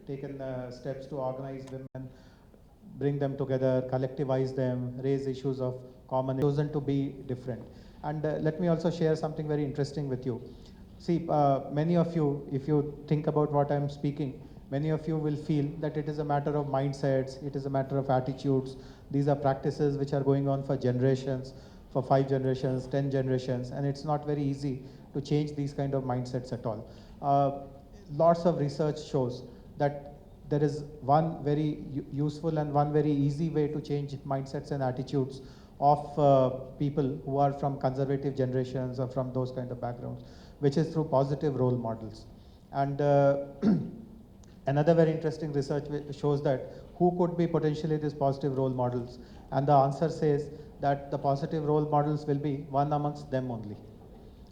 taken steps to organize women, bring them together, collectivize them, raise issues of common, chosen to be different. And let me also share something very interesting with you. See, many of you, if you think about what I'm speaking, many of you will feel that it is a matter of mindsets, it is a matter of attitudes. These are practices which are going on for generations, for 5 generations, 10 generations, and it's not very easy to change these kind of mindsets at all. Lots of research shows that there is one very useful and one very easy way to change mindsets and attitudes of people who are from conservative generations or from those kind of backgrounds, which is through positive role models. And another very interesting research shows that who could be potentially these positive role models, and the answer says that the positive role models will be one amongst them only.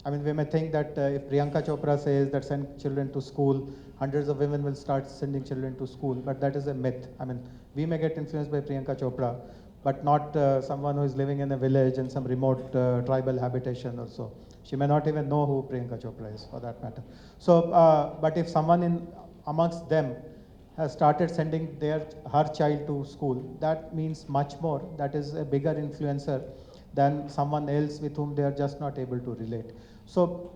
I mean, we may think that if Priyanka Chopra says that send children to school, hundreds of women will start sending children to school, but that is a myth. I mean, we may get influenced by Priyanka Chopra, but not someone who is living in a village in some remote tribal habitation or so. She may not even know who Priyanka Chopra is, for that matter. So, but if someone in amongst them has started sending her child to school, that means much more. That is a bigger influencer than someone else with whom they are just not able to relate. So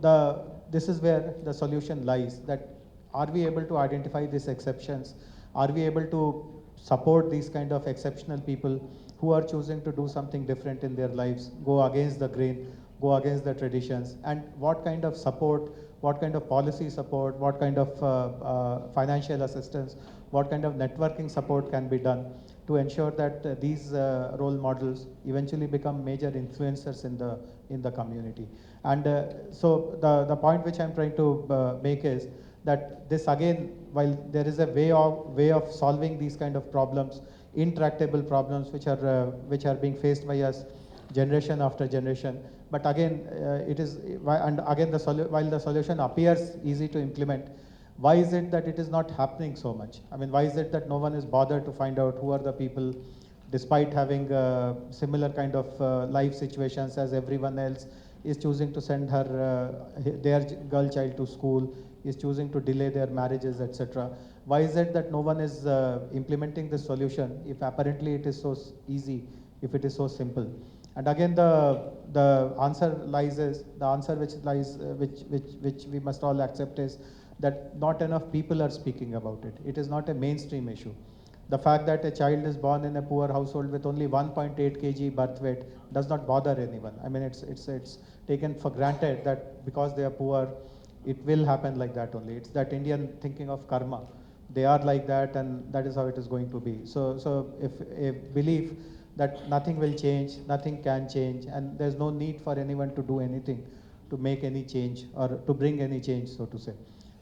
this is where the solution lies, that are we able to identify these exceptions? Are we able to support these kind of exceptional people who are choosing to do something different in their lives, go against the grain, go against the traditions, and what kind of support, what kind of policy support, what kind of financial assistance, what kind of networking support can be done to ensure that these role models eventually become major influencers in the community. And so the point which I'm trying to make is that this again, while there is a way of solving these kind of problems, intractable problems which are being faced by us generation after generation, but again it is, and again while the solution appears easy to implement, why is it that it is not happening so much? I mean, why is it that no one is bothered to find out who are the people, despite having similar kind of life situations as everyone else, is choosing to send their girl child to school, is choosing to delay their marriages, etc. Why is it that no one is implementing this solution if apparently it is so easy, if it is so simple? And again, the answer which we must all accept is that not enough people are speaking about it. It is not a mainstream issue. The fact that a child is born in a poor household with only 1.8 kg birth weight does not bother anyone. I mean, it's taken for granted that because they are poor, it will happen like that only. It's that Indian thinking of karma. They are like that, and that is how it is going to be. So if a belief that nothing will change, nothing can change, and there's no need for anyone to do anything to make any change or to bring any change, so to say.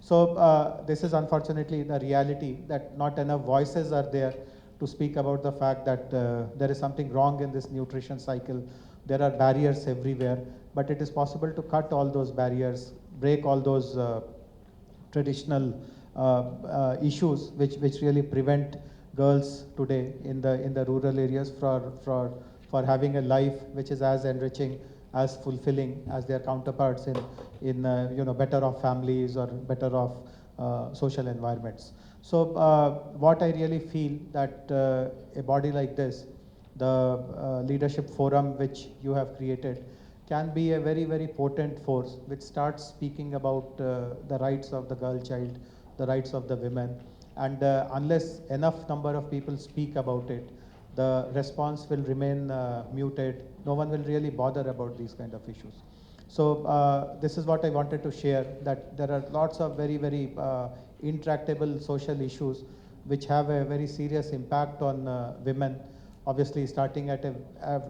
So this is unfortunately the reality, that not enough voices are there to speak about the fact that there is something wrong in this nutrition cycle. There are barriers everywhere, but it is possible to cut all those barriers, break all those traditional issues which really prevent girls today in the rural areas for having a life which is as enriching, as fulfilling as their counterparts in better off families or better off social environments. So what I really feel that a body like this, the leadership forum which you have created, can be a very, very potent force which starts speaking about the rights of the girl child, the rights of the women. And unless enough number of people speak about it, the response will remain muted. No one will really bother about these kind of issues. So this is what I wanted to share, that there are lots of very, very intractable social issues which have a very serious impact on women, obviously starting at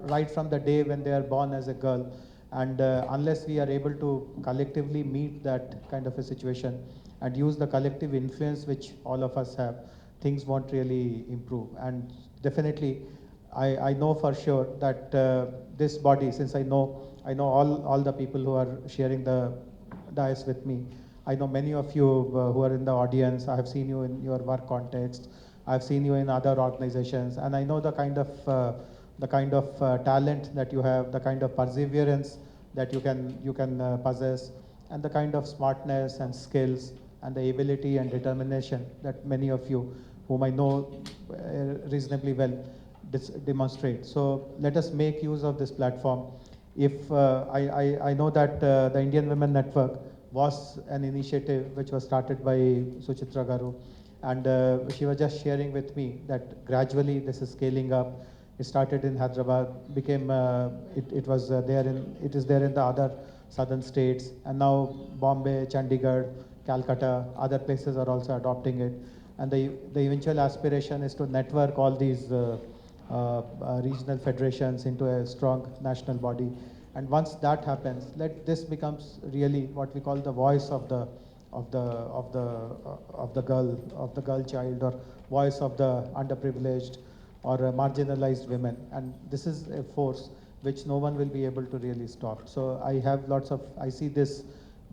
right from the day when they are born as a girl. And unless we are able to collectively meet that kind of a situation and use the collective influence which all of us have, things won't really improve. And definitely, I know for sure that this body, since I know all the people who are sharing the dais with me. I know many of you who are in the audience. I have seen you in your work context. I've seen you in other organizations, and I know the kind of talent that you have, the kind of perseverance that you can possess, and the kind of smartness and skills and the ability and determination that many of you, whom I know reasonably well, demonstrate. So let us make use of this platform. If I know that the Indian Women Network was an initiative which was started by Suchitra Garu, and she was just sharing with me that gradually this is scaling up. It started in Hyderabad, became it was it is there in the other southern states, and now Bombay, Chandigarh, Calcutta, other places are also adopting it. And the eventual aspiration is to network all these regional federations into a strong national body. And once that happens, let this becomes really what we call the voice of the girl child, or voice of the underprivileged or marginalized women. And this is a force which no one will be able to really stop. So I see this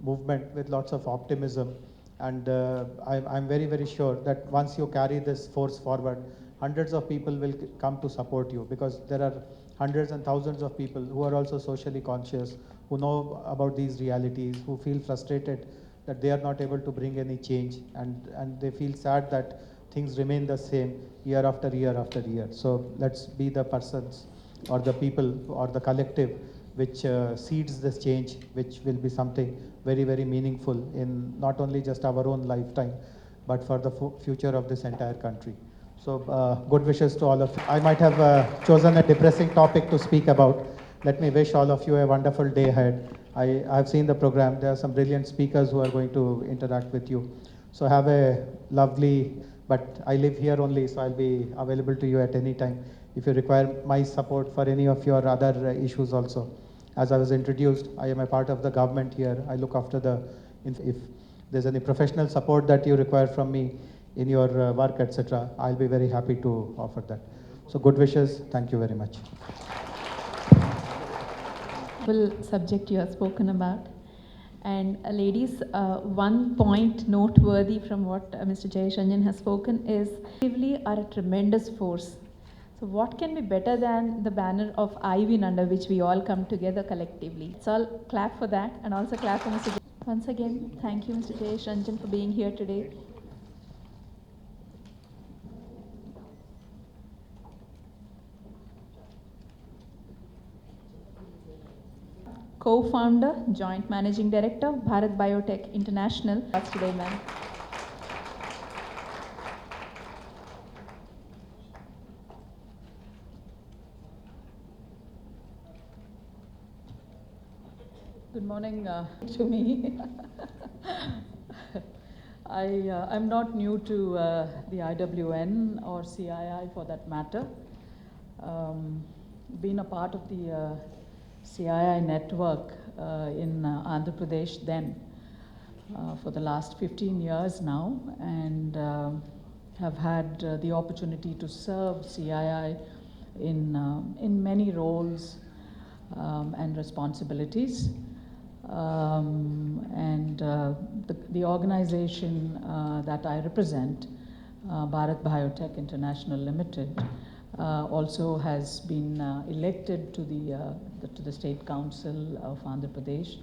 movement with lots of optimism, and I'm very, very sure that once you carry this force forward, hundreds of people will come to support you, because there are hundreds and thousands of people who are also socially conscious, who know about these realities, who feel frustrated that they are not able to bring any change, and they feel sad that things remain the same year after year after year. So let's be the persons or the people or the collective which seeds this change, which will be something very, very meaningful in not only just our own lifetime, but for the future of this entire country. So good wishes to all of you. I might have chosen a depressing topic to speak about. Let me wish all of you a wonderful day ahead. I've seen the program. There are some brilliant speakers who are going to interact with you. So have a lovely, but I live here only, so I'll be available to you at any time if you require my support for any of your other issues also. As I was introduced, I am a part of the government here. I look after if there's any professional support that you require from me in your work, etc., I'll be very happy to offer that. So good wishes. Thank you very much. Subject you have spoken about. And ladies, one point noteworthy from what Mr. Jayesh Ranjan has spoken is actively are a tremendous force. So what can be better than the banner of I Win, under which we all come together collectively? So I'll clap for that, and also clap for Mr. Jayesh. Once again, thank you, Mr. Jayesh Ranjan, for being here today. Co-founder, Joint Managing Director, Bharat Biotech International. That's today, ma'am. Good morning to me. I'm not new to the IWN or CII for that matter. Been a part of the CII network in Andhra Pradesh then for the last 15 years now, and have had the opportunity to serve CII in many roles and responsibilities. The organization that I represent, Bharat Biotech International Limited, also has been elected to the State Council of Andhra Pradesh,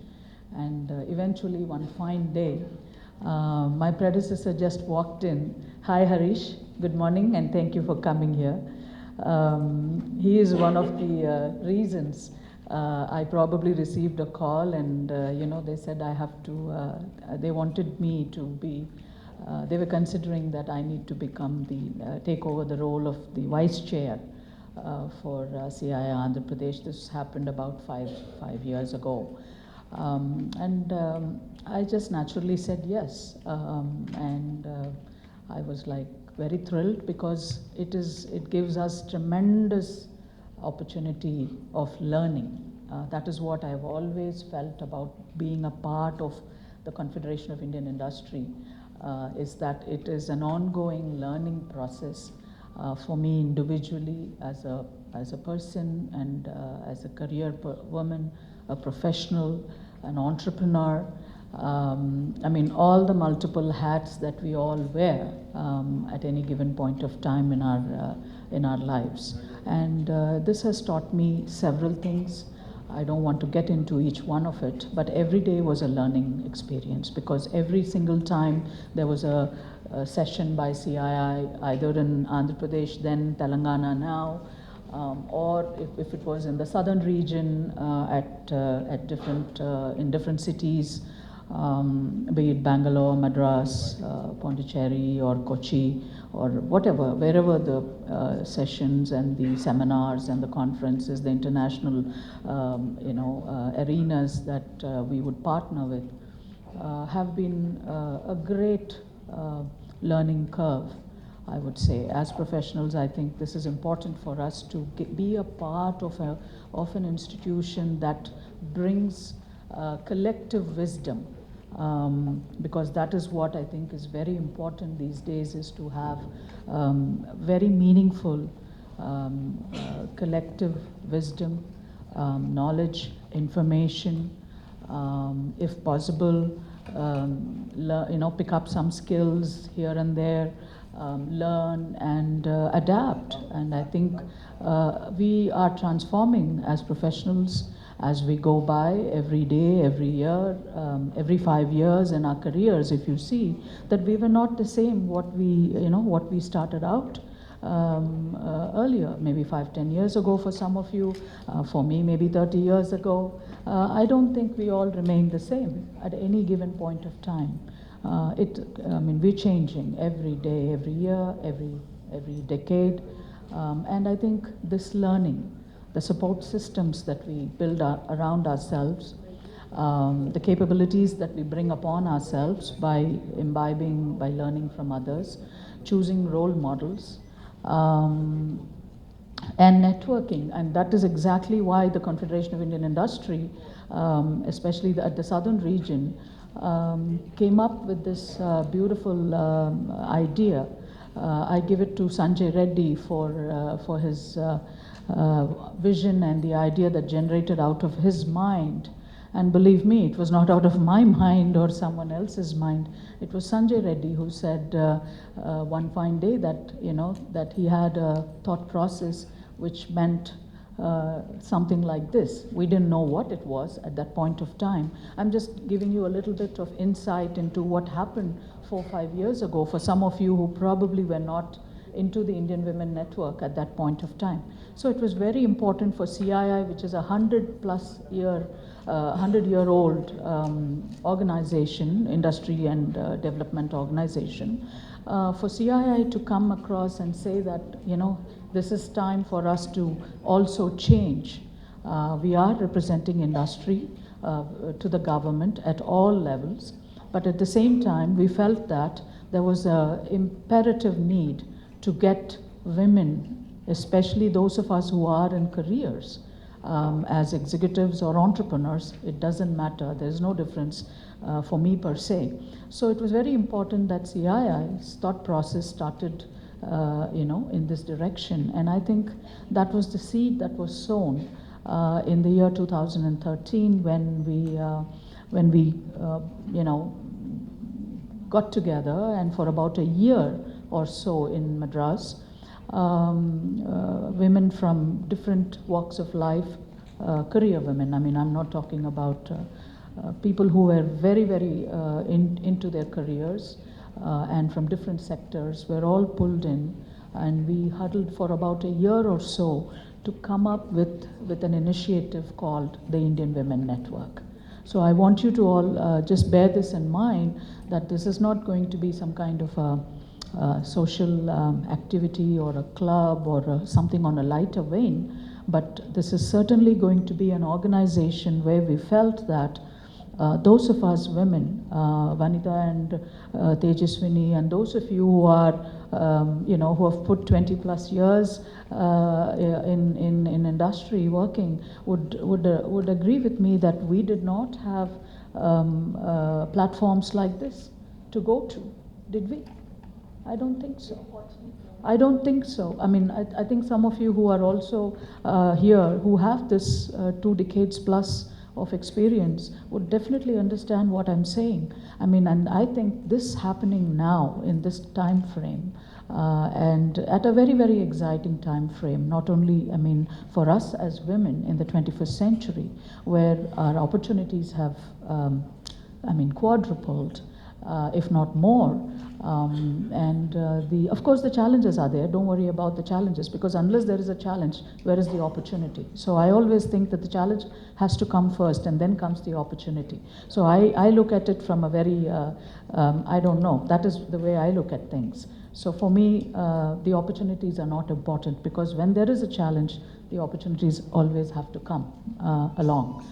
and eventually one fine day, my predecessor just walked in. Hi Harish, good morning, and thank you for coming here. He is one of the reasons I probably received a call, and they said I have to, they wanted me to be, they were considering that I need to become take over the role of the vice chair for CII Andhra Pradesh. This happened about five years ago. I just naturally said yes. I was like very thrilled, because it gives us tremendous opportunity of learning. That is what I've always felt about being a part of the Confederation of Indian Industry, is that it is an ongoing learning process for me individually as a person, and as a career woman, a professional, an entrepreneur. I mean, all the multiple hats that we all wear at any given point of time in our lives. And this has taught me several things. I don't want to get into each one of it, but every day was a learning experience, because every single time there was a session by CII, either in Andhra Pradesh, then Telangana now, or if it was in the southern region at different in different cities, be it Bangalore, Madras, Pondicherry, or Kochi, or whatever, wherever the sessions and the seminars and the conferences, the international arenas that we would partner with, have been a great learning curve, I would say. As professionals, I think this is important for us to be a part of an institution that brings collective wisdom, because that is what I think is very important these days, is to have very meaningful collective wisdom, knowledge, information, if possible, pick up some skills here and there, learn and adapt. And I think we are transforming as professionals as we go by, every day, every year, every 5 years in our careers. If you see that we were not the same what we started out earlier, maybe 5-10 years ago for some of you, for me maybe 30 years ago. I don't think we all remain the same at any given point of time. We're changing every day, every year, every decade, and I think this learning, the support systems that we build around ourselves, the capabilities that we bring upon ourselves by imbibing, by learning from others, choosing role models, and networking. And that is exactly why the Confederation of Indian Industry, especially at the southern region, came up with this beautiful idea. I give it to Sanjay Reddy for his vision and the idea that generated out of his mind. And believe me, it was not out of my mind or someone else's mind. It was Sanjay Reddy who said one fine day that he had a thought process which meant something like this. We didn't know what it was at that point of time. I'm just giving you a little bit of insight into what happened 4 or 5 years ago for some of you who probably were not into the Indian Women Network at that point of time. So it was very important for CII, which is a 100-year-old organization, industry and development organization, for CII to come across and say that, this is time for us to also change. We are representing industry to the government at all levels, but at the same time, we felt that there was an imperative need to get women, especially those of us who are in careers, as executives or entrepreneurs. It doesn't matter. There's no difference for me per se. So it was very important that CII's thought process started in this direction. And I think that was the seed that was sown in the year 2013 when we got together, and for about a year or so in Madras, women from different walks of life, career women. I'm not talking about people who were very, very into their careers and from different sectors, were all pulled in, and we huddled for about a year or so to come up with an initiative called the Indian Women Network. So I want you to all just bear this in mind, that this is not going to be some kind of a social activity or a club or something on a lighter vein, but this is certainly going to be an organization where we felt that those of us women, Vanita and Tejaswini, and those of you who are, who have put 20 plus years in industry working, would agree with me that we did not have platforms like this to go to, did we? I don't think so. I don't think so. I think some of you who are also here, who have this 2 decades plus of experience would definitely understand what I'm saying. I mean, and I think this happening now in this time frame, and at a very, very exciting time frame, not only, I mean, for us as women in the 21st century, where our opportunities have, I mean, quadrupled, if not more. Of course, the challenges are there. Don't worry about the challenges, because unless there is a challenge, where is the opportunity? So I always think that the challenge has to come first, and then comes the opportunity. So I look at it from a very, I don't know, that is the way I look at things. So for me, the opportunities are not important, because when there is a challenge, the opportunities always have to come along.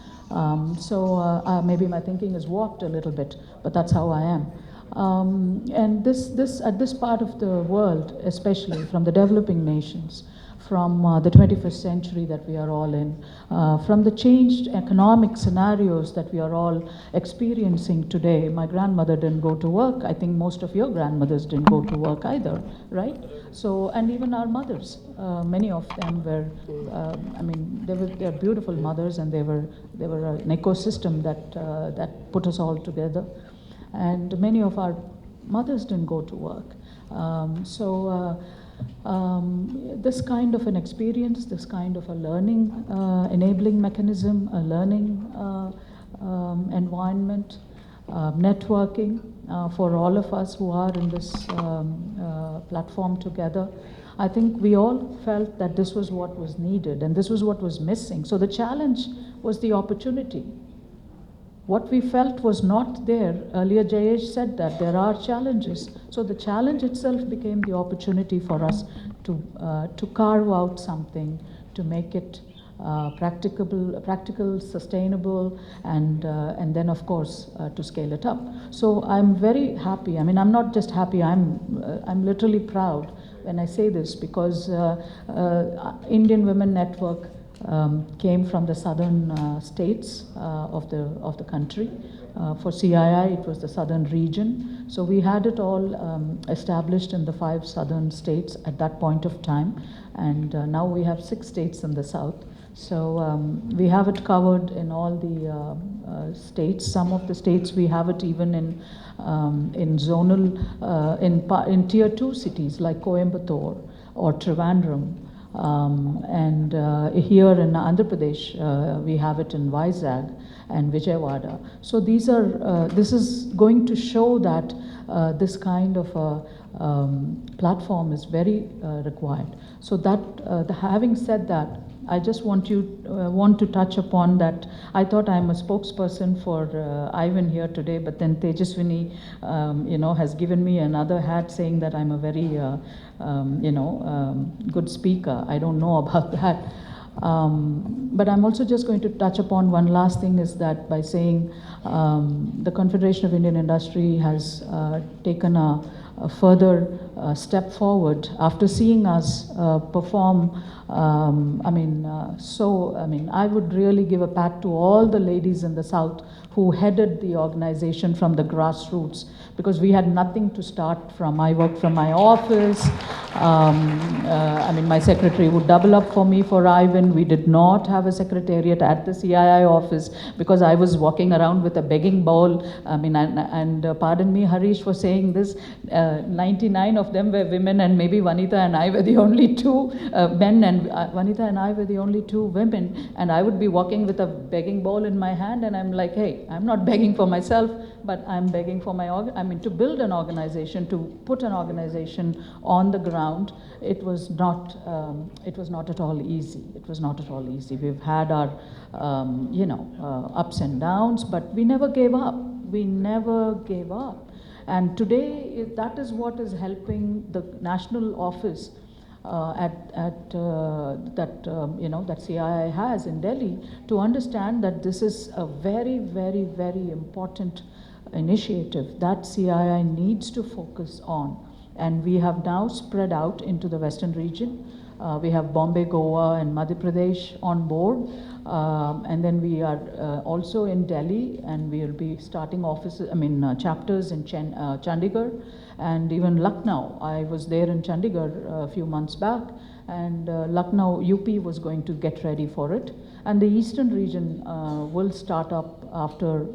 Maybe my thinking is warped a little bit, but that's how I am. And at this part of the world, especially from the developing nations, from the 21st century that we are all in, from the changed economic scenarios that we are all experiencing today. My grandmother didn't go to work. I think most of your grandmothers didn't go to work either, right? So, and even our mothers, many of them were, I mean, they're beautiful mothers, and they were an ecosystem that put us all together. And many of our mothers didn't go to work. This kind of an experience, this kind of a learning enabling mechanism, a learning environment, networking for all of us who are in this platform together, I think we all felt that this was what was needed and this was what was missing. So the challenge was the opportunity. What we felt was not there. Earlier Jayesh said that there are challenges. So the challenge itself became the opportunity for us to carve out something, to make it practical, sustainable, and then of course to scale it up. So I'm very happy. I mean, I'm not just happy. I'm literally proud when I say this, because Indian Women Network came from the southern states of the country. For CII, it was the southern region. So we had it all established in the 5 southern states at that point of time. And now we have 6 states in the south. So we have it covered in all the states. Some of the states we have it even in zonal, in tier 2 cities like Coimbatore or Trivandrum. And here in Andhra Pradesh, we have it in Vizag and Vijayawada. So these are, this is going to show that this kind of a platform is very required. So that, having said that, I just want to touch upon that. I thought I'm a spokesperson for Ivan here today, but then Tejaswini, has given me another hat saying that I'm a very, good speaker. I don't know about that. But I'm also just going to touch upon one last thing, is that by saying the Confederation of Indian Industry has taken a further step forward after seeing us perform. I would really give a pat to all the ladies in the South who headed the organization from the grassroots, because we had nothing to start from. I worked from my office. My secretary would double up for me for Ivan. We did not have a secretariat at the CII office because I was walking around with a begging bowl. Pardon me, Harish, for saying this, 99 of them were women, and maybe Vanita and I were the only 2 men, and Vanita and I were the only 2 women. And I would be walking with a begging bowl in my hand, and I'm like, hey, I'm not begging for myself, but I'm begging for to build an organization, to put an organization on the ground. It was not at all easy. It was not at all easy. We've had our, ups and downs, but we never gave up. We never gave up. And today, that is what is helping the national office that CII has in Delhi, to understand that this is a very, very, very important initiative that CII needs to focus on. And we have now spread out into the western region. We have Bombay, Goa, and Madhya Pradesh on board. And then we are also in Delhi, and we will be starting chapters in Chandigarh. And even Lucknow, I was there in Chandigarh a few months back, and Lucknow, UP was going to get ready for it. And the eastern region will start up after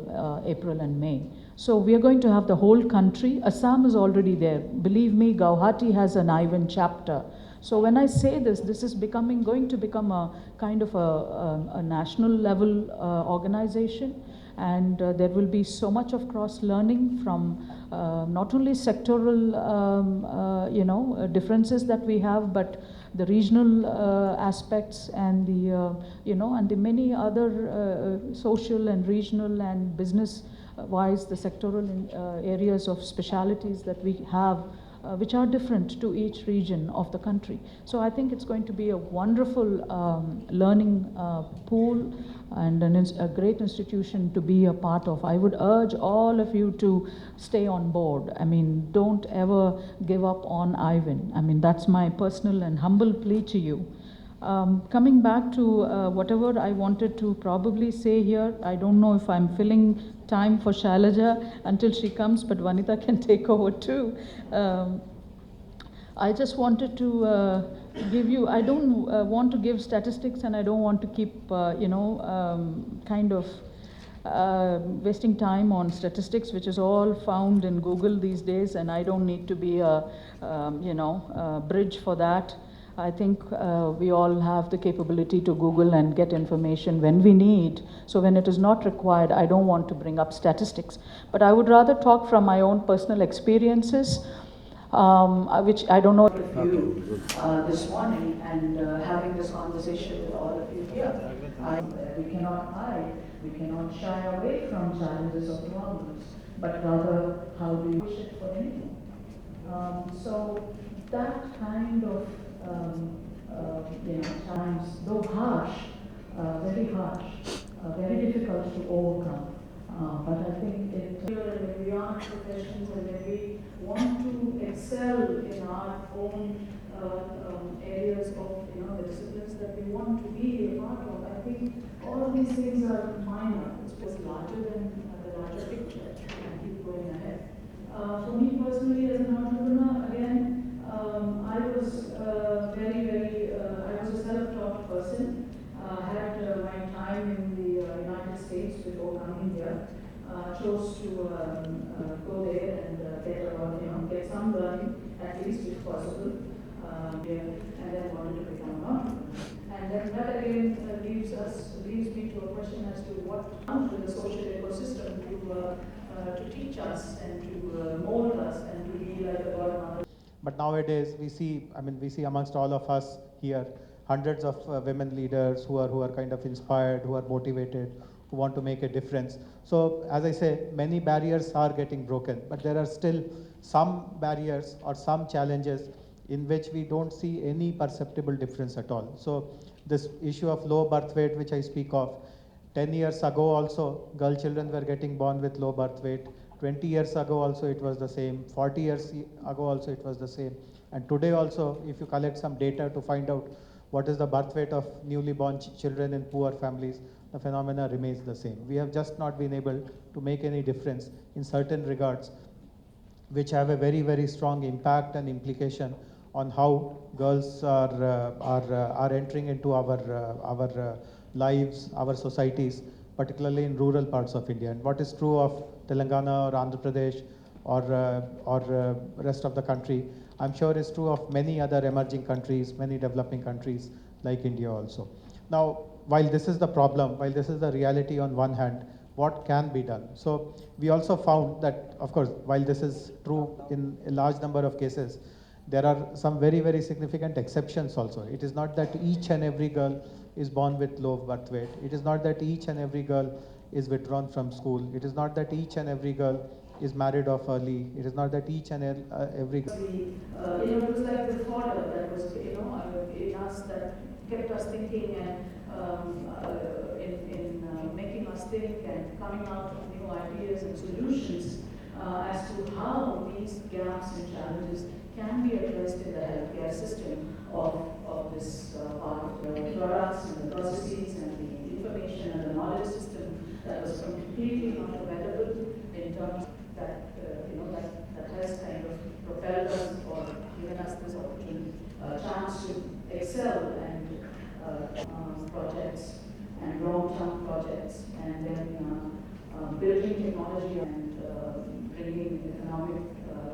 April and May. So we are going to have the whole country. Assam is already there. Believe me, Guwahati has an Ivan chapter. So when I say this, this is going to become a kind of a national level organization, and there will be so much of cross learning from not only sectoral differences that we have, but the regional aspects and the and the many other social and regional and business wise, the sectoral areas of specialities that we have, which are different to each region of the country. So I think it's going to be a wonderful learning pool and a great institution to be a part of. I would urge all of you to stay on board. I mean, don't ever give up on Ivan. I mean, that's my personal and humble plea to you. Coming back to whatever I wanted to probably say here, I don't know if I'm filling time for Sailaja until she comes, but Vanita can take over too. I just wanted to give you, I don't want to give statistics, and I don't want to keep, kind of wasting time on statistics, which is all found in Google these days, and I don't need to be a, bridge for that. I think we all have the capability to Google and get information when we need. So when it is not required, I don't want to bring up statistics. But I would rather talk from my own personal experiences, which I don't know if you this morning, and having this conversation with all of you here. We cannot hide, we cannot shy away from challenges or problems, but rather how do you push it for anything? So that kind of times, though harsh, very harsh, very difficult to overcome. But I think when we are professionals and when we want to excel in our own areas of the disciplines that we want to be a part of, I think all of these things are minor. It's larger than the larger picture, and keep going ahead. For me personally, as an entrepreneur, again, I was I was a self-taught person. Had my time in the United States before coming here. Chose to go there and get some learning, at least if possible, and then wanted to become an entrepreneur. And then that again leads me to a question as to what comes with the social ecosystem to teach us and to mold us and to be like a godmother. But nowadays we see amongst all of us here hundreds of women leaders who are kind of inspired, who are motivated, who want to make a difference. So as I say, many barriers are getting broken, but there are still some barriers or some challenges in which we don't see any perceptible difference at all. So this issue of low birth weight, which I speak of, 10 years ago also, girl children were getting born with low birth weight. 20 years ago also it was the same. 40 years ago also it was the same. And today also, if you collect some data to find out what is the birth weight of newly born children in poor families, the phenomena remains the same. We have just not been able to make any difference in certain regards, which have a very, very strong impact and implication on how girls are entering into our lives, our societies, particularly in rural parts of India. And what is true of Telangana or Andhra Pradesh or rest of the country, I'm sure is true of many other emerging countries, many developing countries like India also. Now, while this is the problem, while this is the reality on one hand, what can be done? So we also found that, of course, while this is true in a large number of cases, there are some very, very significant exceptions also. It is not that each and every girl is born with low birth weight. It is not that each and every girl is withdrawn from school. It is not that each and every girl is married off early. It is not that each and every girl. It was like the fodder that was, in us, that kept us thinking and in making us think and coming out with new ideas and solutions as to how these gaps and challenges can be addressed in the healthcare system of this part of the products and the processes and the information and the knowledge system that was completely not available in terms that, that has kind of chance to excel and projects and long-term projects, and then building technology and bringing economic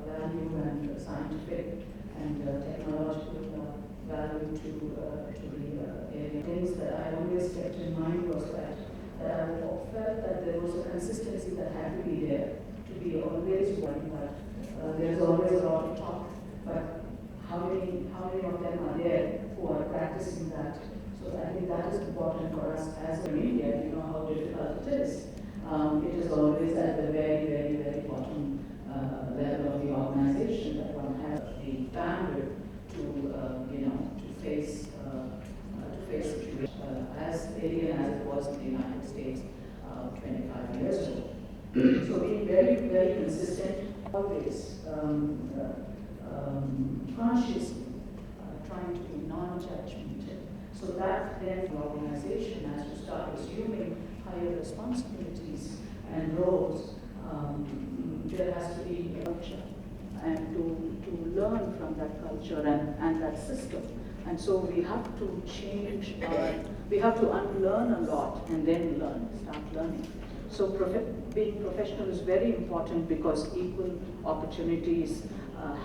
value and scientific and technological value to the area. Things that I always kept in mind was that I felt that there was a consistency that had to be there, to be always one, but there's always a lot of talk, but how many of them are there who are practicing that? So I think that is important for us as a media. You know how difficult it is. It is always at the very bottom level of the organization that one has the bandwidth to face situations as alien as it was in the United States 25 years ago. So being very consistent, always consciously trying to be non-judgmental. So that then the organization has to start assuming higher responsibilities and roles. There has to be a culture, and to learn from that culture and that system. And so we have to change we have to unlearn a lot and then start learning. So being professional is very important because equal opportunities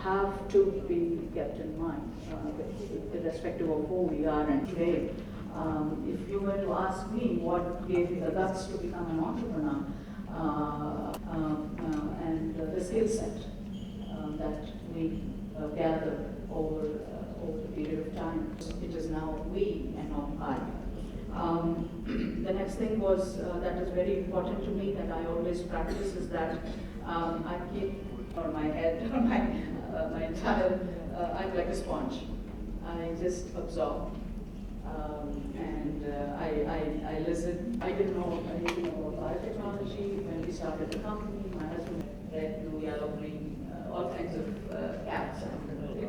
have to be kept in mind, irrespective of who we are. And today, if you were to ask me what gave me the guts to become an entrepreneur, and the skill set that we gather over a period of time, it is now we and not I. The next thing was that is very important to me that I always practice is that I keep on my head, my entire, I'm like a sponge. I just absorb. And I listen. I didn't know anything about biotechnology when we started the company. My husband red, blue, yellow, green, all kinds of caps.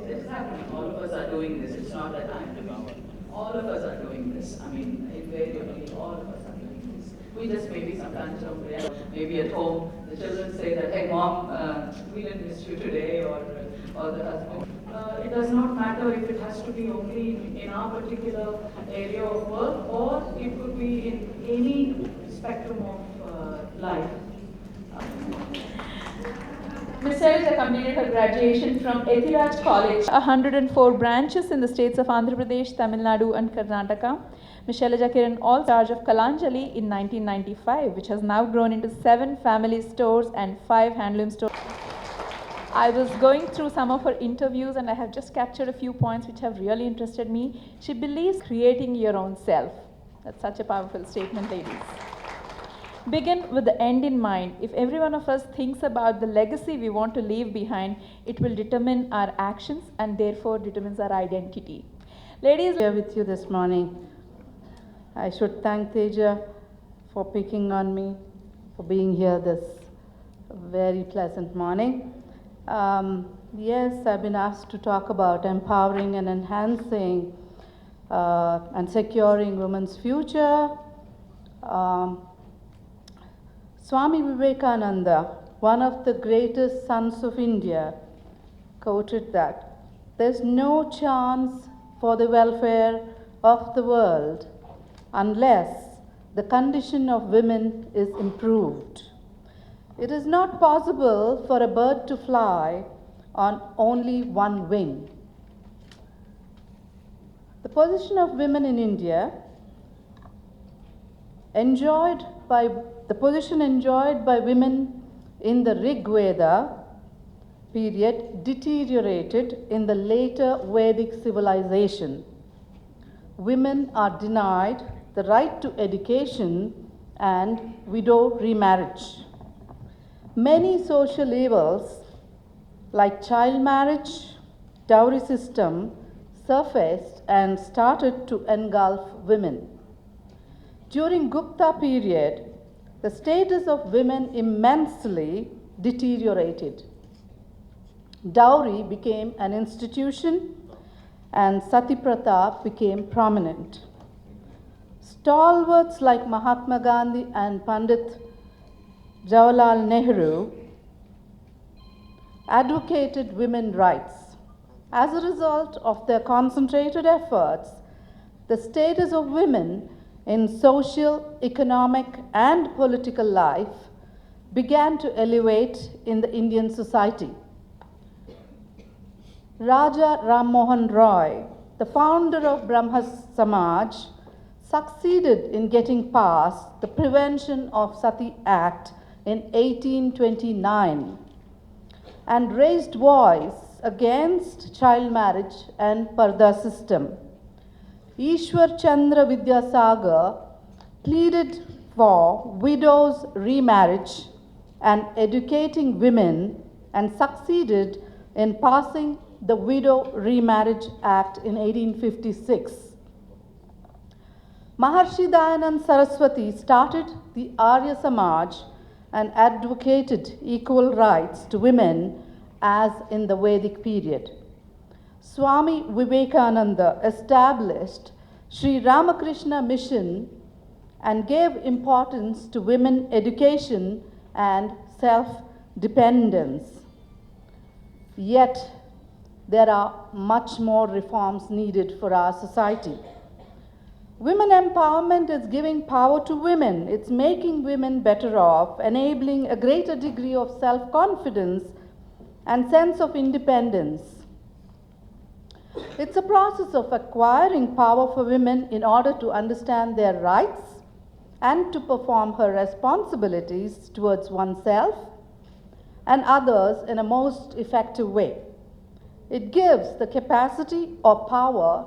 It's happening. All of us are doing this. It's not that I'm doing it. All of us are doing this. I mean, invariably, all of us are doing this. We just maybe sometimes don't realize. Maybe at home, the children say that, "Hey, mom, we didn't miss you today," or the husband. It does not matter if it has to be only in our particular area of work, or it could be in any spectrum of life. Ms. Sailaja completed her graduation from Ethiraj College. 104 branches in the states of Andhra Pradesh, Tamil Nadu and Karnataka. Ms. Sailaja Kiran also charge of Kalanjali in 1995, which has now grown into 7 family stores and 5 handloom stores. I was going through some of her interviews and I have just captured a few points which have really interested me. She believes creating your own self. That's such a powerful statement, ladies. Begin with the end in mind. If every one of us thinks about the legacy we want to leave behind, it will determine our actions and therefore determines our identity. Ladies, Here with you this morning. I should thank Teja for picking on me, for being here this very pleasant morning. Yes, I've been asked to talk about empowering and enhancing and securing women's future. Swami Vivekananda, one of the greatest sons of India, quoted that there's no chance for the welfare of the world unless the condition of women is improved. It is not possible for a bird to fly on only one wing. The position of women in India the position enjoyed by women in the Rig Veda period deteriorated in the later Vedic civilization. Women are denied the right to education and widow remarriage. Many social evils like child marriage, dowry system surfaced and started to engulf women. During Gupta period, the status of women immensely deteriorated. Dowry became an institution and Sati Pratha became prominent. Stalwarts like Mahatma Gandhi and Pandit Jawaharlal Nehru advocated women's rights. As a result of their concentrated efforts, the status of women in social, economic, and political life began to elevate in the Indian society. Raja Ram Mohan Roy, the founder of Brahma Samaj, succeeded in getting past the Prevention of Sati Act in 1829 and raised voice against child marriage and Parda system. Ishwar Chandra Vidyasagar pleaded for widows' remarriage and educating women and succeeded in passing the Widow Remarriage Act in 1856. Maharshi Dayanand Saraswati started the Arya Samaj and advocated equal rights to women as in the Vedic period. Swami Vivekananda established Sri Ramakrishna Mission and gave importance to women education and self-dependence. Yet, there are much more reforms needed for our society. Women empowerment is giving power to women. It's making women better off, enabling a greater degree of self-confidence and sense of independence. It's a process of acquiring power for women in order to understand their rights and to perform her responsibilities towards oneself and others in a most effective way. It gives the capacity or power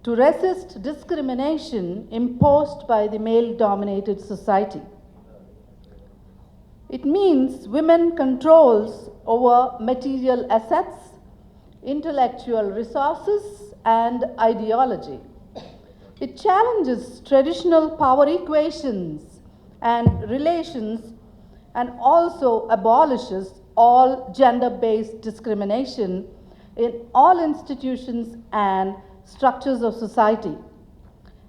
to resist discrimination imposed by the male-dominated society. It means women controls over material assets, intellectual resources, and ideology. It challenges traditional power equations and relations and also abolishes all gender-based discrimination in all institutions and structures of society.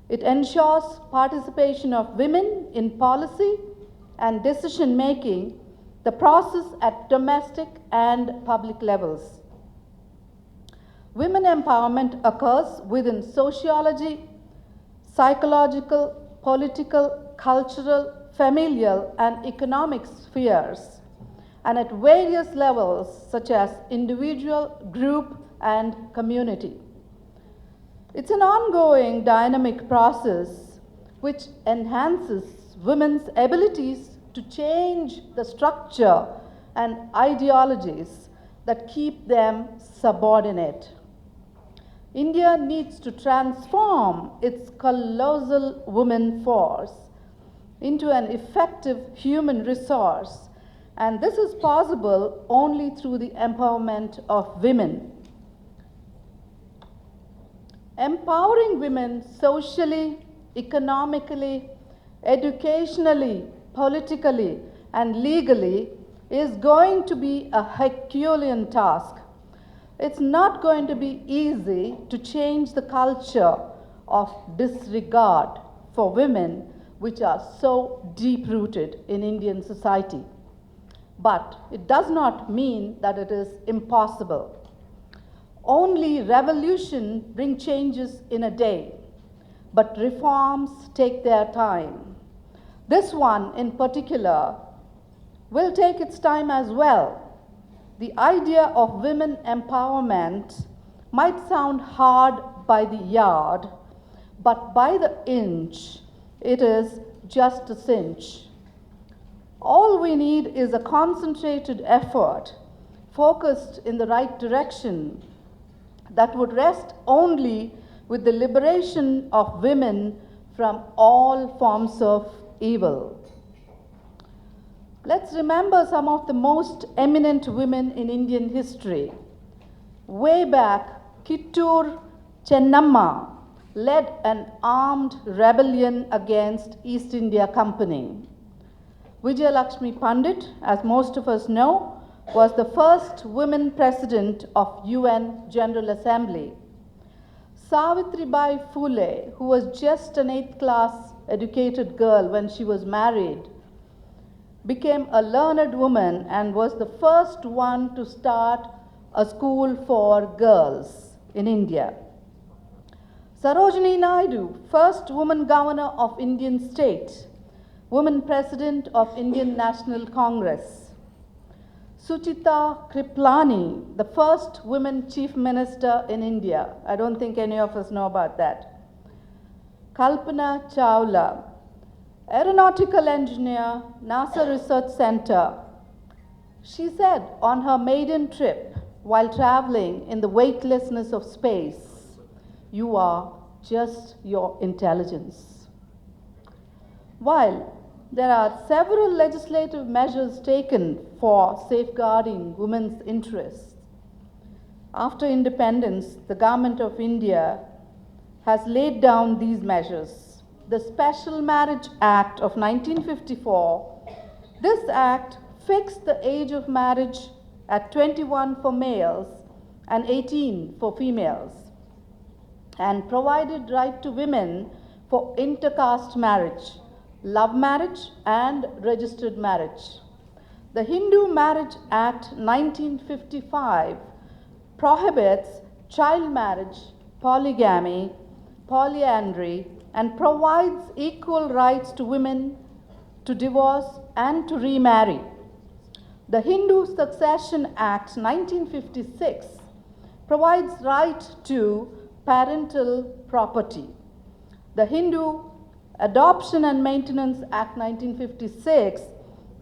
It ensures participation of women in policy and decision making, the process at domestic and public levels. Women empowerment occurs within sociology, psychological, political, cultural, familial, and economic spheres, and at various levels such as individual, group, and community. It's an ongoing dynamic process which enhances women's abilities to change the structure and ideologies that keep them subordinate. India needs to transform its colossal woman force into an effective human resource, and this is possible only through the empowerment of women. Empowering women socially, economically, educationally, politically, and legally is going to be a Herculean task. It's not going to be easy to change the culture of disregard for women, which are so deep-rooted in Indian society. But it does not mean that it is impossible. Only revolution brings changes in a day, but reforms take their time. This one in particular will take its time as well. The idea of women empowerment might sound hard by the yard, but by the inch, it is just a cinch. All we need is a concentrated effort, focused in the right direction, that would rest only with the liberation of women from all forms of evil. Let's remember some of the most eminent women in Indian history. Way back, Kittur Chennamma led an armed rebellion against East India Company. Vijayalakshmi Pandit, as most of us know, was the first woman president of UN General Assembly. Savitribai Phule, who was just an 8th class educated girl when she was married, became a learned woman and was the first one to start a school for girls in India. Sarojini Naidu, first woman governor of Indian state, woman president of Indian National Congress. Suchita Kriplani, the first woman chief minister in India. I don't think any of us know about that. Kalpana Chawla, aeronautical engineer, NASA Research Center. She said on her maiden trip while traveling in the weightlessness of space, "You are just your intelligence." While there are several legislative measures taken for safeguarding women's interests, after independence, the Government of India has laid down these measures. The Special Marriage Act of 1954, this act fixed the age of marriage at 21 for males and 18 for females, and provided right to women for intercaste marriage, love marriage, and registered marriage. The Hindu Marriage Act 1955 prohibits child marriage, polygamy, polyandry, and provides equal rights to women to divorce and to remarry. The Hindu Succession Act 1956 provides right to parental property. The Hindu Adoption and Maintenance Act 1956,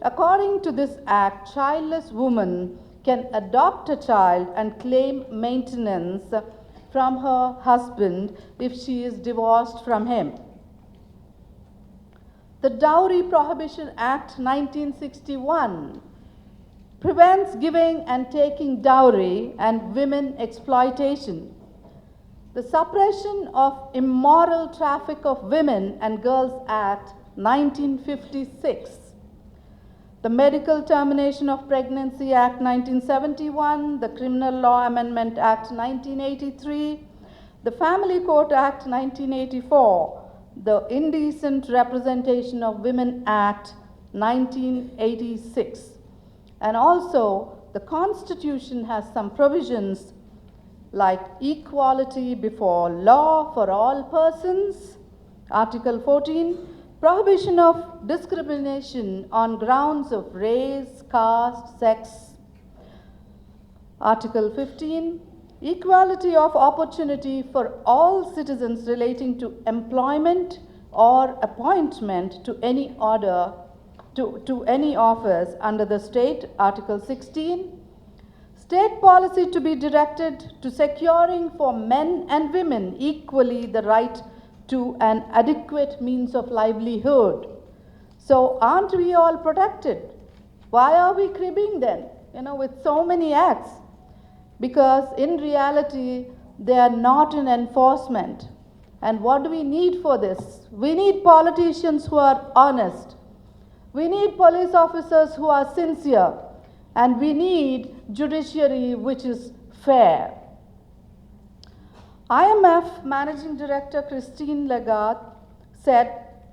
according to this act, childless woman can adopt a child and claim maintenance from her husband if she is divorced from him. The Dowry Prohibition Act 1961 prevents giving and taking dowry and women exploitation. The Suppression of Immoral Traffic of Women and Girls Act 1956. The Medical Termination of Pregnancy Act 1971, the Criminal Law Amendment Act 1983, the Family Court Act 1984, the Indecent Representation of Women Act 1986. And also, the Constitution has some provisions like equality before law for all persons, Article 14, prohibition of discrimination on grounds of race, caste, sex, Article 15, equality of opportunity for all citizens relating to employment or appointment to any order, to any office under the state, Article 16, state policy to be directed to securing for men and women equally the right to an adequate means of livelihood. So aren't we all protected? Why are we cribbing then, with so many acts? Because in reality, they are not in enforcement. And what do we need for this? We need politicians who are honest. We need police officers who are sincere. And we need judiciary which is fair. IMF Managing Director Christine Lagarde said,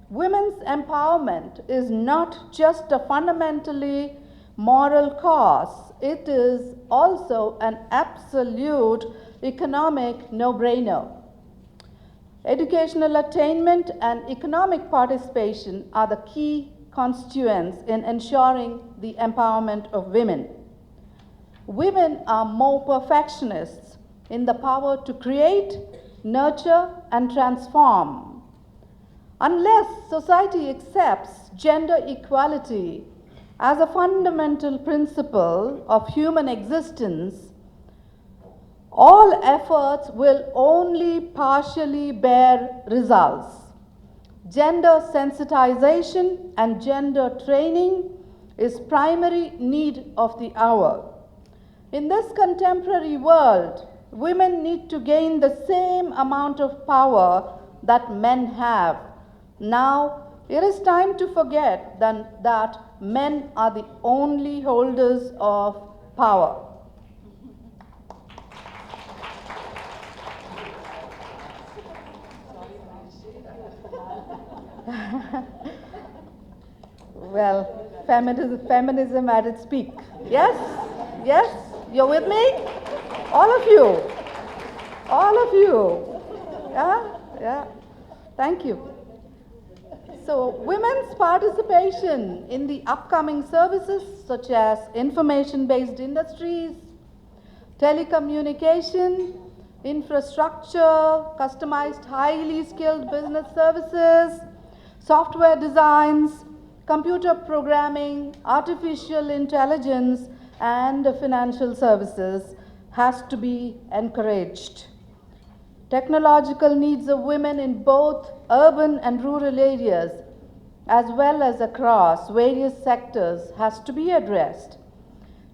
"Women's empowerment is not just a fundamentally moral cause, it is also an absolute economic no-brainer." Educational attainment and economic participation are the key constituents in ensuring the empowerment of women. Women are more perfectionists in the power to create, nurture, and transform. Unless society accepts gender equality as a fundamental principle of human existence, all efforts will only partially bear results. Gender sensitization and gender training is primary need of the hour. In this contemporary world, women need to gain the same amount of power that men have. Now, it is time to forget that men are the only holders of power. Well, feminism at its peak. Yes? Yes? You're with me? All of you. All of you. Yeah. Thank you. So, women's participation in the upcoming services such as information-based industries, telecommunication, infrastructure, customized highly skilled business services, software designs, computer programming, artificial intelligence, and financial services has to be encouraged. Technological needs of women in both urban and rural areas, as well as across various sectors, has to be addressed.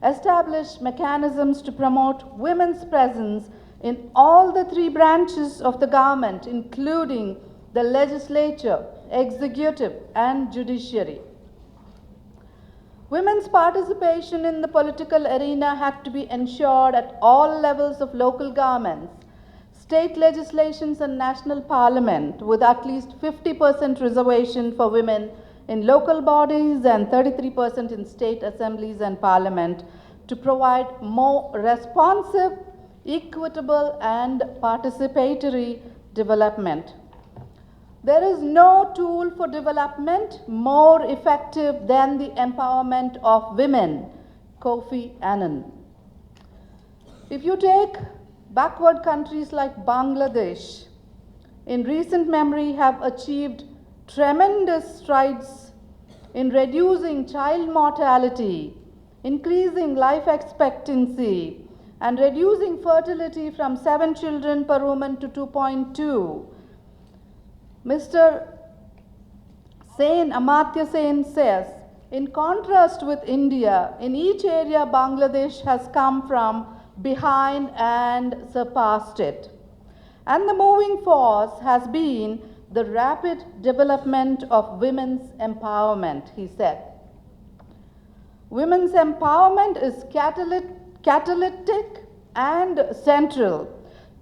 Establish mechanisms to promote women's presence in all the three branches of the government, including the legislature, executive, and judiciary. Women's participation in the political arena had to be ensured at all levels of local governments, state legislations, and national parliament, with at least 50% reservation for women in local bodies and 33% in state assemblies and parliament, to provide more responsive, equitable, and participatory development. There is no tool for development more effective than the empowerment of women. Kofi Annan. If you take backward countries like Bangladesh, in recent memory have achieved tremendous strides in reducing child mortality, increasing life expectancy, and reducing fertility from 7 children per woman to 2.2. Mr. Sen, Amartya Sen says, in contrast with India, in each area Bangladesh has come from behind and surpassed it. And the moving force has been the rapid development of women's empowerment, he said. Women's empowerment is catalytic and central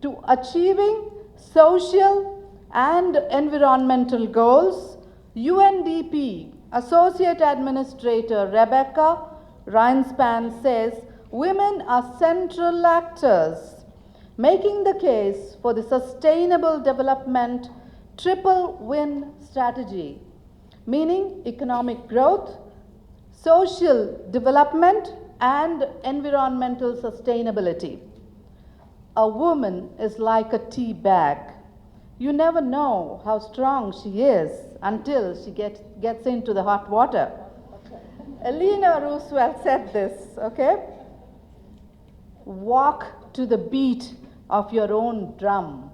to achieving social and environmental goals. UNDP Associate Administrator Rebecca Reinspan says, women are central actors, making the case for the sustainable development triple win strategy, meaning economic growth, social development, and environmental sustainability. A woman is like a tea bag. You never know how strong she is until she gets into the hot water. Eleanor Roosevelt said this, okay? Walk to the beat of your own drum.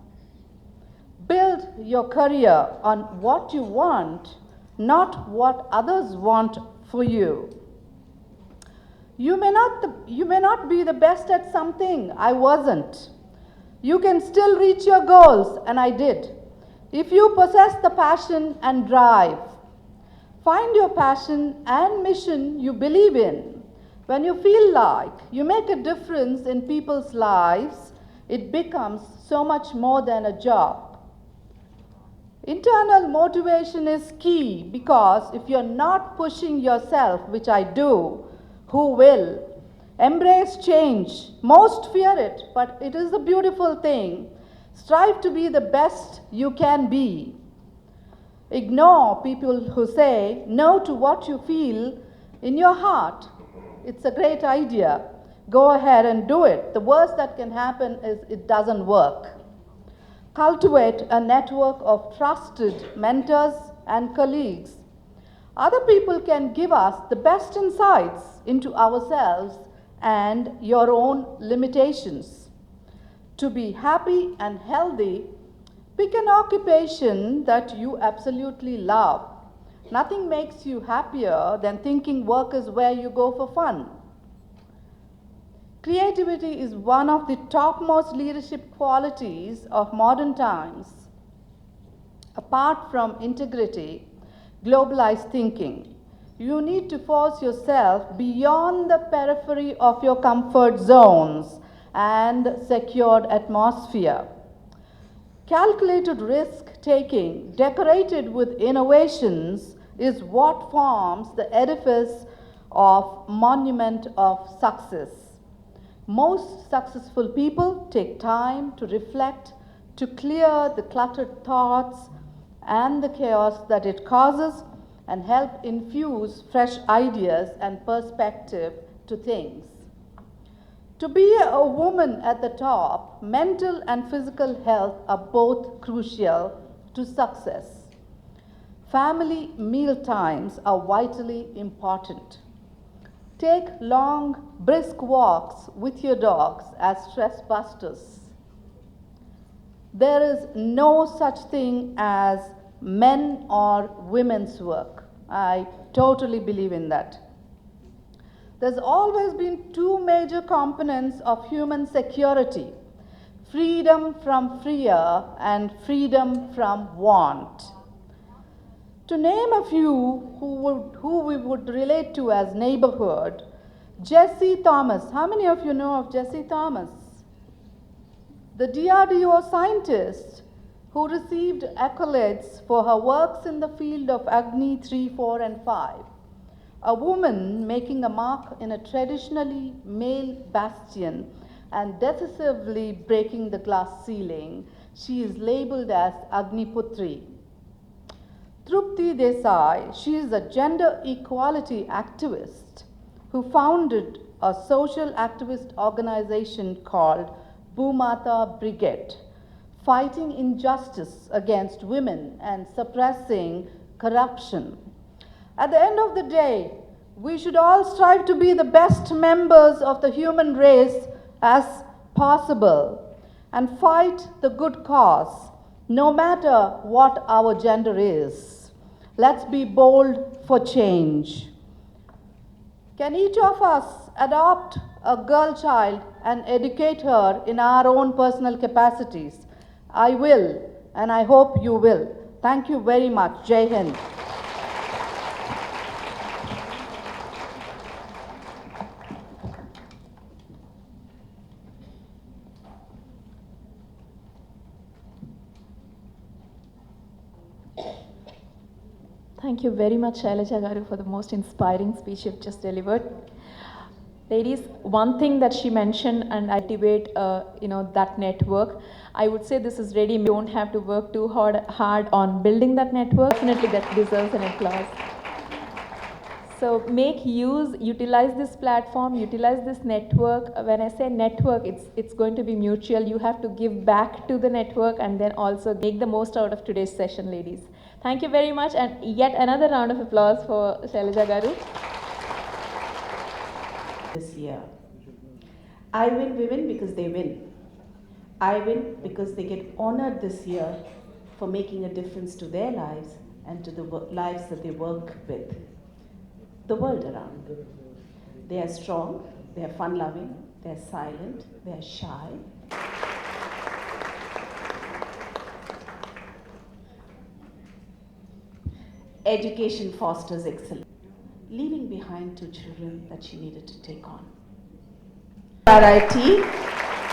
Build your career on what you want, not what others want for you. You may not be the best at something. I wasn't. You can still reach your goals, and I did. If you possess the passion and drive, find your passion and mission you believe in. When you feel like you make a difference in people's lives, it becomes so much more than a job. Internal motivation is key, because if you're not pushing yourself, which I do, who will? Embrace change. Most fear it, but it is a beautiful thing. Strive to be the best you can be. Ignore people who say no to what you feel in your heart. It's a great idea. Go ahead and do it. The worst that can happen is it doesn't work. Cultivate a network of trusted mentors and colleagues. Other people can give us the best insights into ourselves and your own limitations. To be happy and healthy, pick an occupation that you absolutely love. Nothing makes you happier than thinking work is where you go for fun. Creativity is one of the topmost leadership qualities of modern times. Apart from integrity, globalized thinking, you need to force yourself beyond the periphery of your comfort zones and secured atmosphere. Calculated risk-taking, decorated with innovations, is what forms the edifice of monument of success. Most successful people take time to reflect, to clear the cluttered thoughts and the chaos that it causes, and help infuse fresh ideas and perspective to things. To be a woman at the top, mental and physical health are both crucial to success. Family meal times are vitally important. Take long, brisk walks with your dogs as stress busters. There is no such thing as men or women's work. I totally believe in that. There's always been two major components of human security: freedom from fear and freedom from want. To name a few who we would relate to as neighborhood, Jessie Thomas. How many of you know of Jessie Thomas? The DRDO scientist who received accolades for her works in the field of Agni 3, 4, and 5. A woman making a mark in a traditionally male bastion and decisively breaking the glass ceiling. She is labeled as Agniputri. Trupti Desai, she is a gender equality activist who founded a social activist organization called Bhumata Brigade, fighting injustice against women and suppressing corruption. At the end of the day, we should all strive to be the best members of the human race as possible and fight the good cause, no matter what our gender is. Let's be bold for change. Can each of us adopt a girl child and educate her in our own personal capacities? I will, and I hope you will. Thank you very much. Jai Hind. Thank you very much, Sailaja Garu, for the most inspiring speech you've just delivered. Ladies, one thing that she mentioned, and I debate, that network. I would say this is ready. You don't have to work too hard on building that network. Definitely, that deserves an applause. So utilize this platform, utilize this network. When I say network, it's going to be mutual. You have to give back to the network and then also make the most out of today's session, ladies. Thank you very much, and yet another round of applause for Sailaja Garu. This year, I win women because they win. I win because they get honored this year for making a difference to their lives and to the lives that they work with, the world around. They are strong, they are fun-loving, they are silent, they are shy. Education fosters excellence, leaving behind 2 children that she needed to take on. RIT,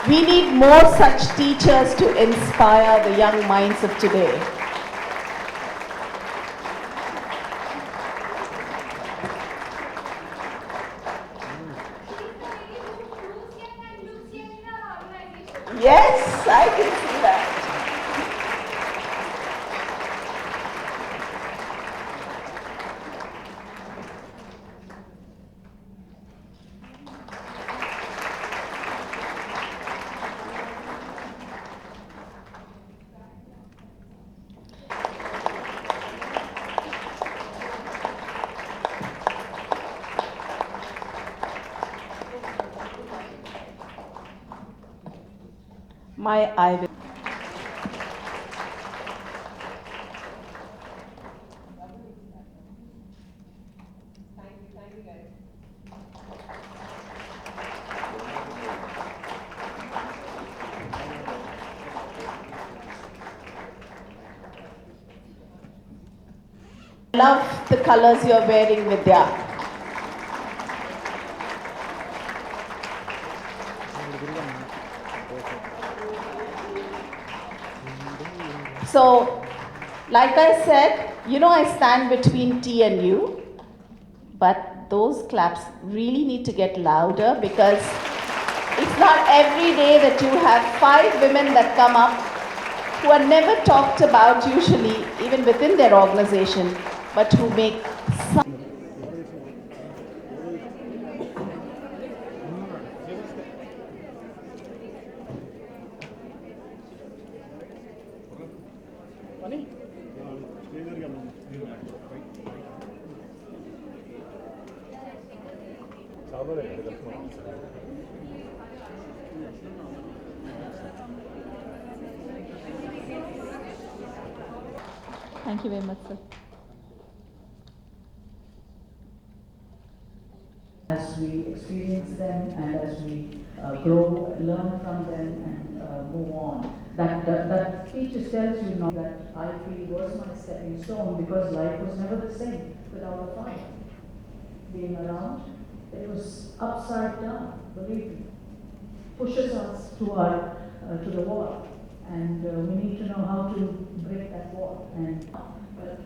we need more such teachers to inspire the young minds of today. Yes, I can see that. My eye will. Thank you guys. I love the colors you're wearing, Vidya. So, like I said, I stand between T and U, but those claps really need to get louder because it's not every day that you have 5 women that come up who are never talked about usually, even within their organization, but who make some. Thank you very much, sir. As we experience them and as we grow, learn from them and move on. That speech tells you now that I feel was my stepping stone because life was never the same without a fight. Being around, it was upside down, believe me. Pushes us to the wall, and we need to know how to break that wall. But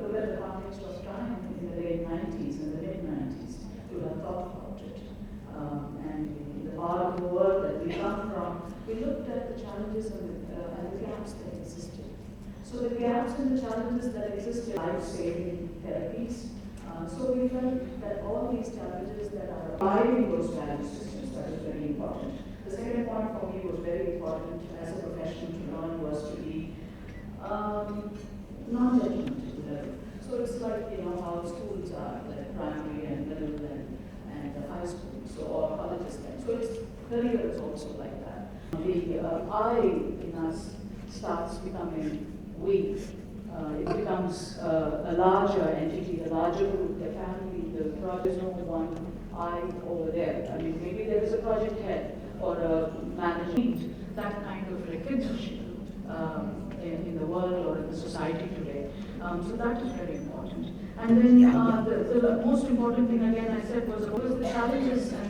look at the context of time in the late 90s and the mid 90s. We have thought about it, and the part of the world that we come from, we looked at the challenges and the gaps that existed. So the gaps and the challenges that existed, life-saving therapies. So we felt that all these challenges that are applying those value systems, that is very important. The second point for me was very important as a professional to learn was to be non-judgmental. So it's like, how schools are, like primary and middle and the high school, or colleges. So it's career is also like that. The I in us starts becoming weak. It becomes a larger entity, a larger group, the family, the project. There's no one I over there. I mean, maybe there is a project head or a manager. That kind of recognition in the world or in the society today. So that is very important. And then the most important thing again I said was the challenges and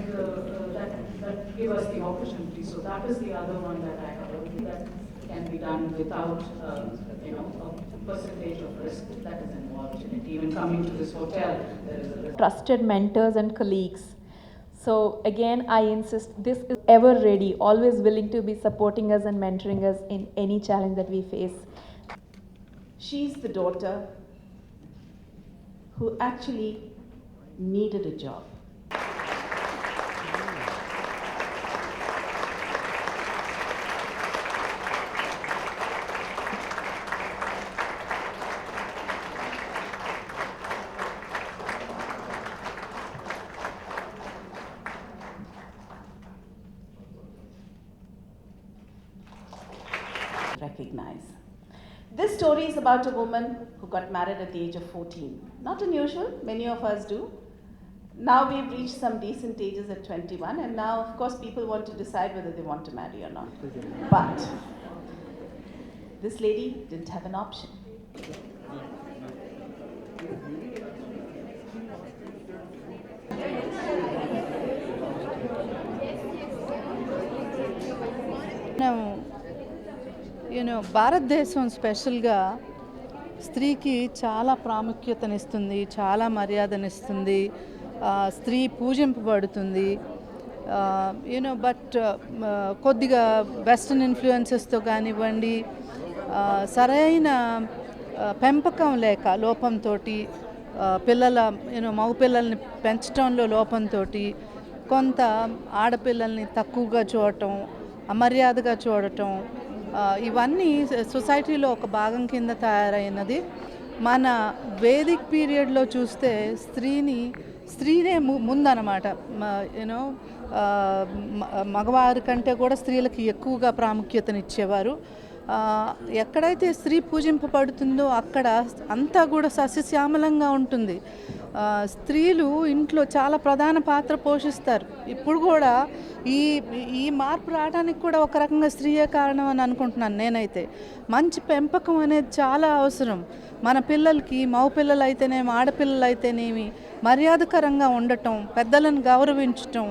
that give us the opportunity. So that is the other one that I have that can be done without a percentage of risk that is involved in it. Even coming to this hotel, there is a Trusted mentors and colleagues. So again, I insist, this is ever ready, always willing to be supporting us and mentoring us in any challenge that we face. She's the daughter who actually needed a job. Recognize. This story is about a woman who got married at the age of 14. Not unusual, many of us do. Now we've reached some decent ages at 21, and now, of course, people want to decide whether they want to marry or not. But this lady didn't have an option. భారతదేశం స్పెషల్గా స్త్రీకి చాలా ప్రాముఖ్యతనిస్తుంది, చాలా మర్యాదనిస్తుంది, స్త్రీ పూజింపబడుతుంది. But కొద్దిగా western ఇన్ఫ్లుయెన్సెస్తో కానివ్వండి, సరైన పెంపకం లేక లోపంతో మగపిల్లల్ని పెంచడంలో లోపంతో కొంత ఆడపిల్లల్ని తక్కువగా చూడటం, అమర్యాదగా చూడటం, ఇవన్నీ సొసైటీలో ఒక భాగం కింద తయారైనది. మన వేదిక్ పీరియడ్లో చూస్తే స్త్రీనే ముందనమాట. మగవారి కంటే కూడా స్త్రీలకి ఎక్కువగా ప్రాముఖ్యతనిచ్చేవారు. ఎక్కడైతే స్త్రీ పూజింపబడుతుందో అక్కడ అంతా కూడా సస్యశ్యామలంగా ఉంటుంది. స్త్రీలు ఇంట్లో చాలా ప్రధాన పాత్ర పోషిస్తారు. ఇప్పుడు కూడా ఈ మార్పు రావడానికి కూడా ఒక రకంగా స్త్రీయే కారణం అని అనుకుంటున్నాను నేనైతే. మంచి పెంపకం అనేది చాలా అవసరం. మన పిల్లలకి, మగ పిల్లలు అయితేనేమి, ఆడపిల్లలు అయితేనేమి, మర్యాదకరంగా ఉండటం, పెద్దలను గౌరవించటం,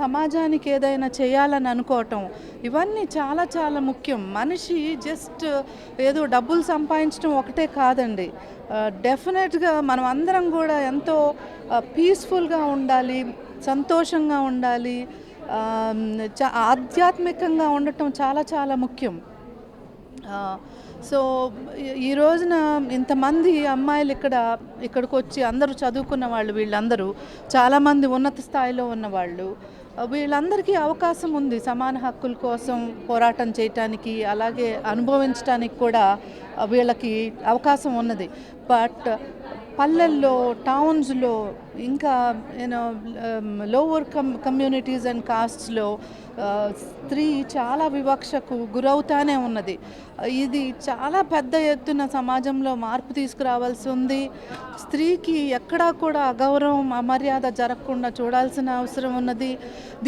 సమాజానికి ఏదైనా చేయాలని అనుకోవటం, ఇవన్నీ చాలా చాలా ముఖ్యం. మనిషి జస్ట్ ఏదో డబ్బులు సంపాదించడం ఒకటే కాదండి. డెఫినెట్గా మనం అందరం కూడా ఎంతో పీస్ఫుల్గా ఉండాలి, సంతోషంగా ఉండాలి, ఆధ్యాత్మికంగా ఉండటం చాలా చాలా ముఖ్యం. సో ఈ రోజున ఇంతమంది అమ్మాయిలు ఇక్కడికి వచ్చి అందరూ చదువుకున్న వాళ్ళు, వీళ్ళందరూ చాలామంది ఉన్నత స్థాయిలో ఉన్నవాళ్ళు, వీళ్ళందరికీ అవకాశం ఉంది సమాన హక్కుల కోసం పోరాటం చేయటానికి, అలాగే అనుభవించడానికి కూడా వీళ్ళకి అవకాశం ఉన్నది. బట్ పల్లెల్లో, టౌన్స్లో, ఇంకా లోవర్ కమ్యూనిటీస్ అండ్ కాస్ట్స్లో స్త్రీ చాలా వివక్షకు గురవుతానే ఉన్నది. ఇది చాలా పెద్ద ఎత్తున సమాజంలో మార్పు తీసుకురావాల్సి ఉంది. స్త్రీకి ఎక్కడా కూడా అగౌరవం, అమర్యాద జరగకుండా చూడాల్సిన అవసరం ఉన్నది.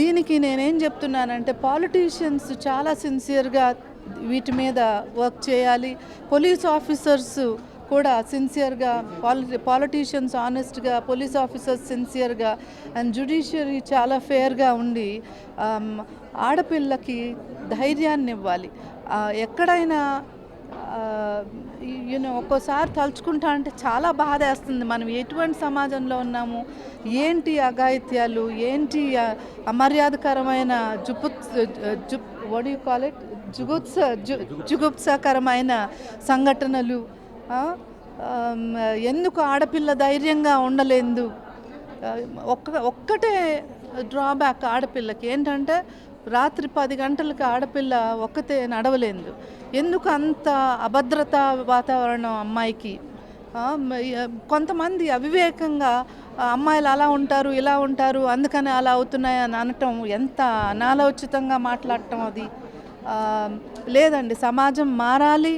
దీనికి నేనేం చెప్తున్నానంటే, పాలిటీషియన్స్ చాలా సిన్సియర్గా వీటి మీద వర్క్ చేయాలి. పోలీస్ ఆఫీసర్స్ కూడా సిన్సియర్గా, పాలిటీషియన్స్ ఆనెస్ట్గా, పోలీస్ ఆఫీసర్స్ సిన్సియర్గా, అండ్ జ్యుడిషియరీ చాలా ఫేర్గా ఉండి ఆడపిల్లకి ధైర్యాన్ని ఇవ్వాలి. ఎక్కడైనా ఒక్కోసారి తలుచుకుంటా అంటే చాలా బాధ వేస్తుంది. మనం ఎటువంటి సమాజంలో ఉన్నాము, ఏంటి అఘాయిత్యాలు, ఏంటి అమర్యాదకరమైన జుగుప్సాకరమైన సంఘటనలు, ఎందుకు ఆడపిల్ల ధైర్యంగా ఉండలేదు. ఒక్కటే డ్రాబ్యాక్ ఆడపిల్లకి ఏంటంటే, రాత్రి 10 గంటలకు ఆడపిల్ల ఒక్కతే నడవలేదు. ఎందుకు అంత అభద్రతా వాతావరణం అమ్మాయికి? కొంతమంది అవివేకంగా అమ్మాయిలు అలా ఉంటారు, ఇలా ఉంటారు, అందుకని అలా అవుతున్నాయి అని అనటం ఎంత అనాలోచితంగా మాట్లాడటం అది. లేదండి, సమాజం మారాలి.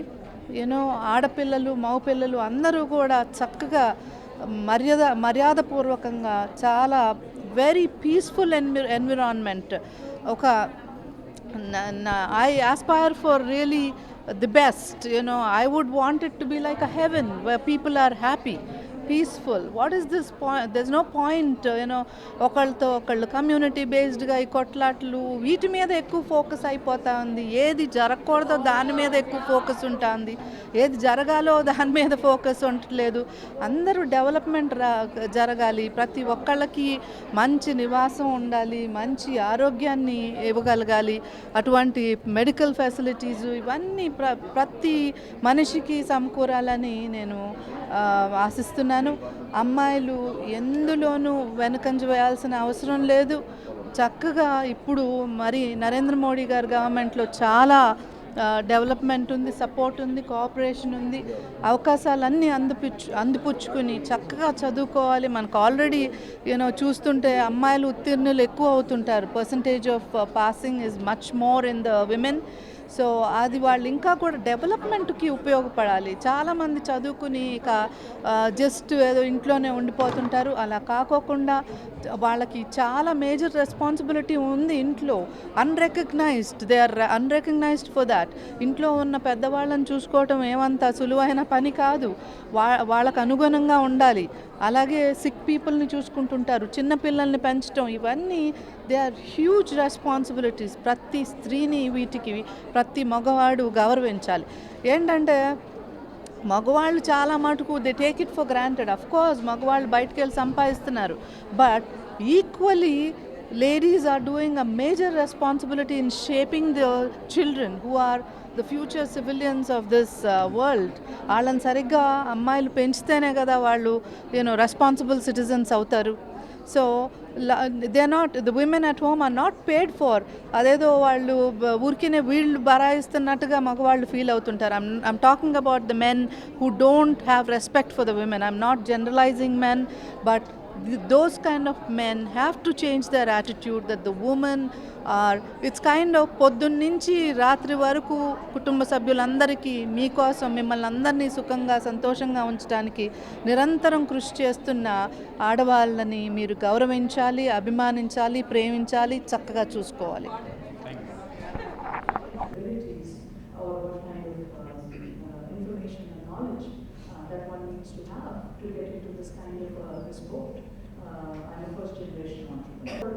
ఆడపిల్లలు, మగపిల్లలు అందరూ కూడా చక్కగా మర్యాదపూర్వకంగా, చాలా వెరీ పీస్ఫుల్ ఎన్విరాన్మెంట్, ఒక I aspire for really the best. I would want it to be like a heaven where people are happy, peaceful. What is this point? There's no point, ఒకళ్ళతో ఒకళ్ళు కమ్యూనిటీ బేస్డ్గా ఈ కొట్లాట్లు వీటి మీద ఎక్కువ focus అయిపోతా ఉంది. ఏది జరగకూడదో దాని మీద ఎక్కువ ఫోకస్ ఉంటుంది, ఏది జరగాలో దాని మీద ఫోకస్ ఉండట్లేదు. అందరూ డెవలప్మెంట్ జరగాలి, ప్రతి ఒక్కళ్ళకి మంచి నివాసం ఉండాలి, మంచి ఆరోగ్యాన్ని ఇవ్వగలగాలి, అటువంటి మెడికల్ ఫెసిలిటీస్ ఇవన్నీ ప్రతి మనిషికి సమకూరాలని నేను ఆశిస్తున్నాను. అమ్మాయిలు ఎందులోనూ వెనుకంజ వేయాల్సిన అవసరం లేదు. చక్కగా ఇప్పుడు మరి నరేంద్ర మోడీ గారి గవర్నమెంట్లో చాలా డెవలప్మెంట్ ఉంది, సపోర్ట్ ఉంది, కోఆపరేషన్ ఉంది. అవకాశాలన్నీ అందిపుచ్చుకుని చక్కగా చదువుకోవాలి. మనకు ఆల్రెడీ చూస్తుంటే అమ్మాయిలు ఉత్తీర్ణులు ఎక్కువ అవుతుంటారు. Percentage of passing is much more in the women. So అది వాళ్ళు ఇంకా కూడా డెవలప్మెంట్కి ఉపయోగపడాలి. చాలామంది చదువుకుని ఇక జస్ట్ ఏదో ఇంట్లోనే ఉండిపోతుంటారు. అలా కాకోకుండా వాళ్ళకి చాలా మేజర్ రెస్పాన్సిబిలిటీ ఉంది ఇంట్లో. They are unrecognised for that. ఇంట్లో ఉన్న పెద్దవాళ్ళని చూసుకోవటం ఏమంత సులువైన పని కాదు. వాళ్ళకు అనుగుణంగా ఉండాలి. అలాగే సిక్ పీపుల్ని చూసుకుంటుంటారు, చిన్నపిల్లల్ని పెంచడం, ఇవన్నీ దే ఆర్ హ్యూజ్ రెస్పాన్సిబిలిటీస్. ప్రతి స్త్రీని వీటికి ప్రతి మగవాడు గౌరవించాలి. ఏంటంటే మగవాళ్ళు చాలా మటుకు they take it for granted. Of course మగవాళ్ళు బయటకు వెళ్ళి సంపాదిస్తున్నారు, but equally ladies are doing a major responsibility in shaping the children who are the future civilians of this world. వాళ్ళని సరిగ్గా అమ్మాయిలు పెంచితేనే కదా వాళ్ళు రెస్పాన్సిబుల్ సిటిజన్స్ అవుతారు. So the women at home are not paid for. అదేదో వాళ్ళు ఊరికినే వీళ్ళు బరాయిస్తున్నట్టుగా మగవాళ్ళు ఫీల్ అవుతుంటారు. I'm talking about the men who don't have respect for the women. I'm not generalizing men, but those kind of men have to change their attitude that the women are, it's kind of పొద్దున్నుంచి రాత్రి వరకు కుటుంబ సభ్యులందరికీ మీకోసం మిమ్మల్ని అందరినీ సుఖంగా సంతోషంగా ఉంచడానికి నిరంతరం కృషి చేస్తున్న ఆడవాళ్ళని మీరు గౌరవించాలి, అభిమానించాలి, ప్రేమించాలి, చక్కగా చూసుకోవాలి. That one needs to have to get into this kind of this boat. I'm a first generation entrepreneur.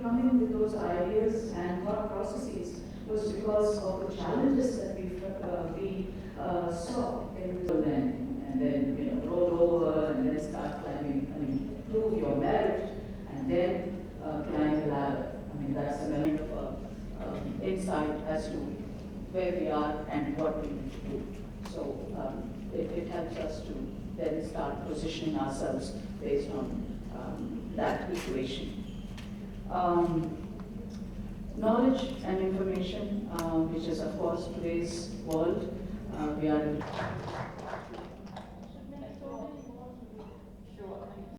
Coming with those ideas and thought processes was because of the challenges that we saw in then, and then roll over and then start climbing. Prove your merit and then climb the ladder. where we are and what we need to do. So it helps us to then start positioning ourselves based on that equation. Knowledge and information, which is of course today's world, we are in